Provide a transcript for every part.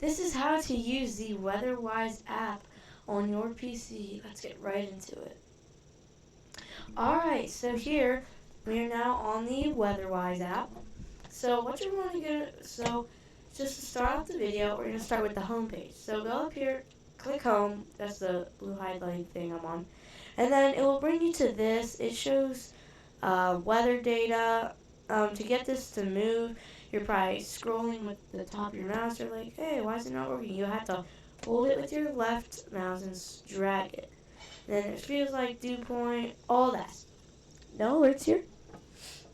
this is how to use the WeatherWise app on your PC. Let's get right into it. Alright, so here we are now on the WeatherWise app. So what you want to get, so just to start off the video, we're going to start with the home page. So go up here, click home, that's the blue highlight thing I'm on. And then it will bring you to this. It shows weather data. To get this to move, you're probably scrolling with the top of your mouse. You're like, hey, why is it not working? You have to hold it with your left mouse and drag it. Then it feels like dew point, all that. No alerts here.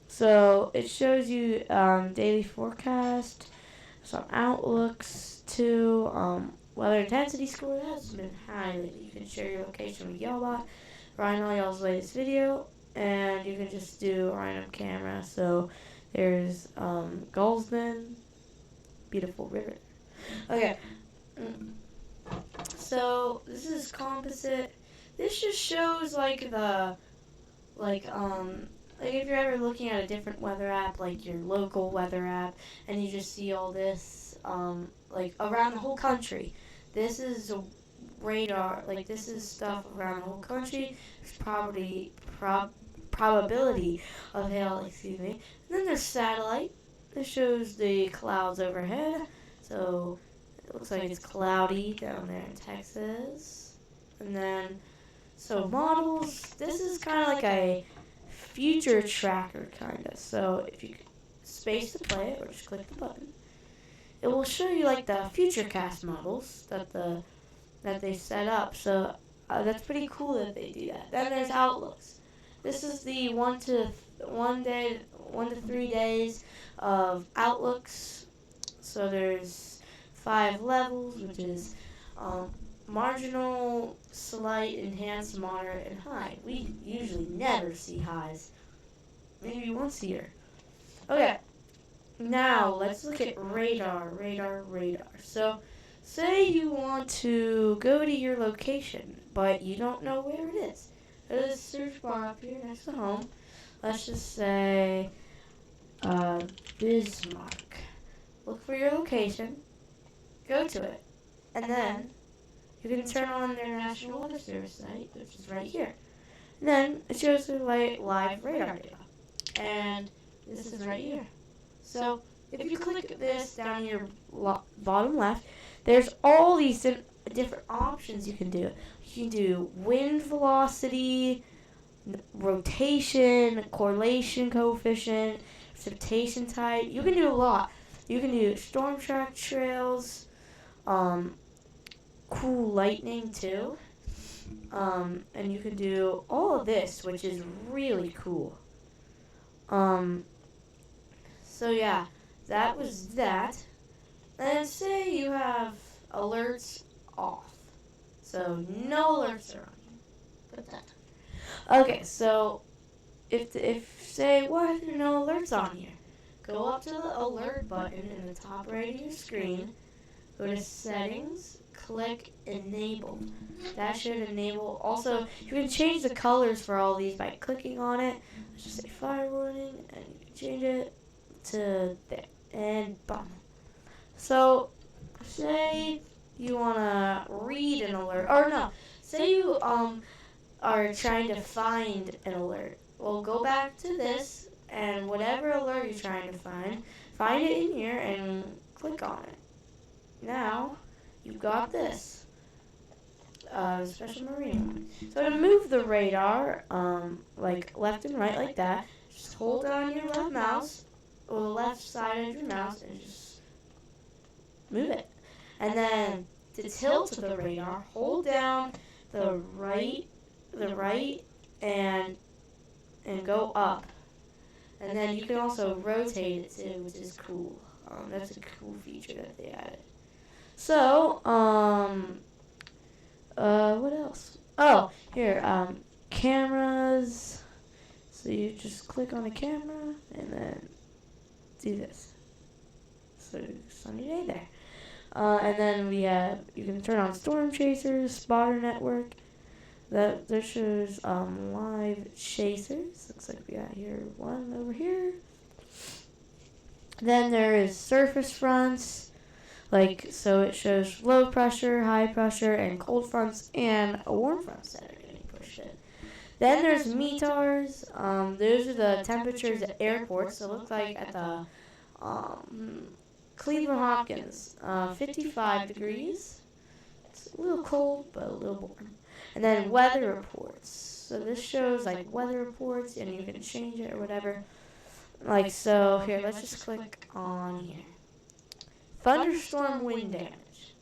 So it shows you daily forecast, some outlooks too, weather intensity score has been highlighted. You can share your location with Yellbot, Ryan y'all's latest video, and you can just do random camera. So there's Goldsman, beautiful river. Okay. So this is composite. This just shows like if you're ever looking at a different weather app, like your local weather app, and you just see all this like around the whole country. This is a radar, like this is stuff around the whole country. There's probability of hail, excuse me. And then there's satellite. This shows the clouds overhead. So it looks like it's cloudy down there in Texas. And then, so models, this is kind of like a future tracker kind of. So if you space to play it or just click the button, it will show you like the futurecast models that they set up. So that's pretty cool that they do that. Then there's outlooks. This is the 1 to 3 days of outlooks. So there's 5 levels, which is marginal, slight, enhanced, moderate, and high. We usually never see highs. Maybe once a year. Okay. Now let's look at radar. So say you want to go to your location, but you don't know where it is. There's a search bar up here next to home. Let's just say Bismarck. Look for your location, go to it, and then you can turn on their National Weather Service site, which is right here. And then it shows the live radar data. And this is right here. So if you click this down your bottom left, there's all these different options you can do. You can do wind velocity, rotation, correlation coefficient, precipitation type. You can do a lot. You can do storm track trails, cool lightning too, and you can do all of this, which is really cool. So yeah, that was that. And say you have alerts off. So no alerts are on you. Put that. Okay, so if say, why are there no alerts on here? Go up to the alert button in the top right of your screen. Go to settings, click enable. That should enable. Also, you can change the colors for all these by clicking on it. Let's just say fire warning, and you can change it to there. And boom. So, say you want to read an alert, or no, say you are trying to find an alert. Well, go back to this, and whatever alert you're trying to find it in here and click on it. Now, you've got this special marine one. So to move the radar, like left and right like that, just hold down your left mouse, or the left side of your mouse, and just move it. And then to tilt the radar, hold down the right, and go up. And then you can also rotate it too, which is cool. That's a cool feature that they added. So, what else? Oh, here, cameras. So you just click on the camera and then do this. So sunny day there. And then we have, you can turn on storm chasers, spotter network. That shows live chasers. Looks like we got here one over here. Then there is surface fronts. Like, so it shows low pressure, high pressure, and cold fronts, and warm fronts that are getting pushed in. Then there's METARs. Those are the temperatures at airports. So it looks like at the Cleveland Hopkins, 55 degrees. It's a little cold, but a little warm. And then weather reports. So this shows like weather reports, and you can change it or whatever. Like so, here, let's just click on here. Thunderstorm wind damage.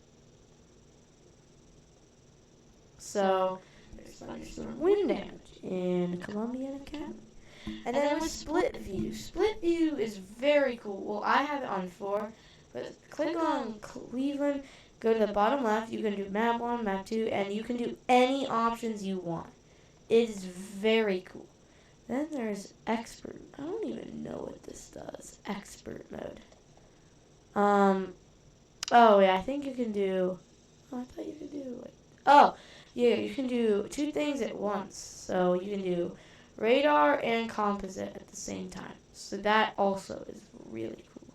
So there's thunderstorm wind damage in Columbiana County. And then with split view. Split view is very cool. Well, I have it on 4, but click on Cleveland, go to the bottom left. You can do map 1, map 2, and you can do any options you want. It is very cool. Then there's expert. I don't even know what this does. Expert mode. Oh yeah, I think you can do. Oh, I thought you could do like. Oh, yeah, you can do 2 things at once. So you can do radar and composite at the same time. So that also is really cool.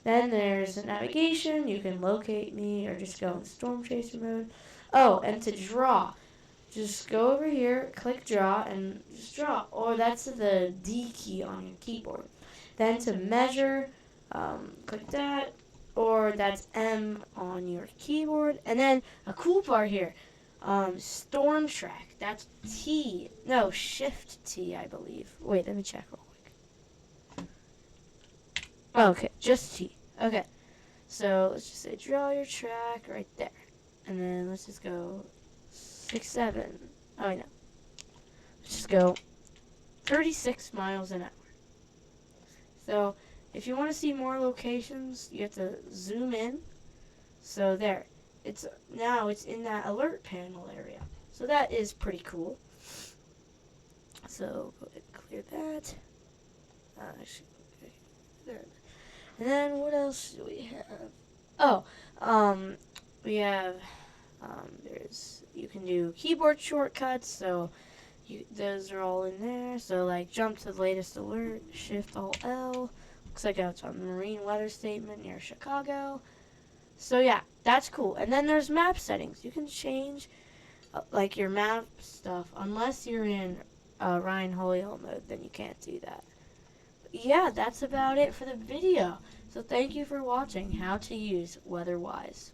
Then there's navigation. You can locate me or just go in storm chaser mode. Oh, and to draw. Just go over here, click draw, and just draw. Or that's the D key on your keyboard. Then to measure, click that, or that's M on your keyboard. And then a cool part here, storm track. That's T. No, Shift T, I believe. Wait, let me check real quick. Okay, just T. Okay, so let's just say draw your track right there. And then let's just go 6, 7. Oh, no. Let's just go 36 miles an hour. So, if you want to see more locations, you have to zoom in. So there. Now it's in that alert panel area. So that is pretty cool. So go ahead and clear that. There. And then what else do we have? Oh, we have you can do keyboard shortcuts, so those are all in there. So like jump to the latest alert, Shift Alt L. Looks like it's on marine weather statement near Chicago. So yeah, that's cool. And then there's map settings. You can change like your map stuff unless you're in Ryan Holyoke mode, then you can't do that. But yeah, that's about it for the video. So thank you for watching How to Use WeatherWise.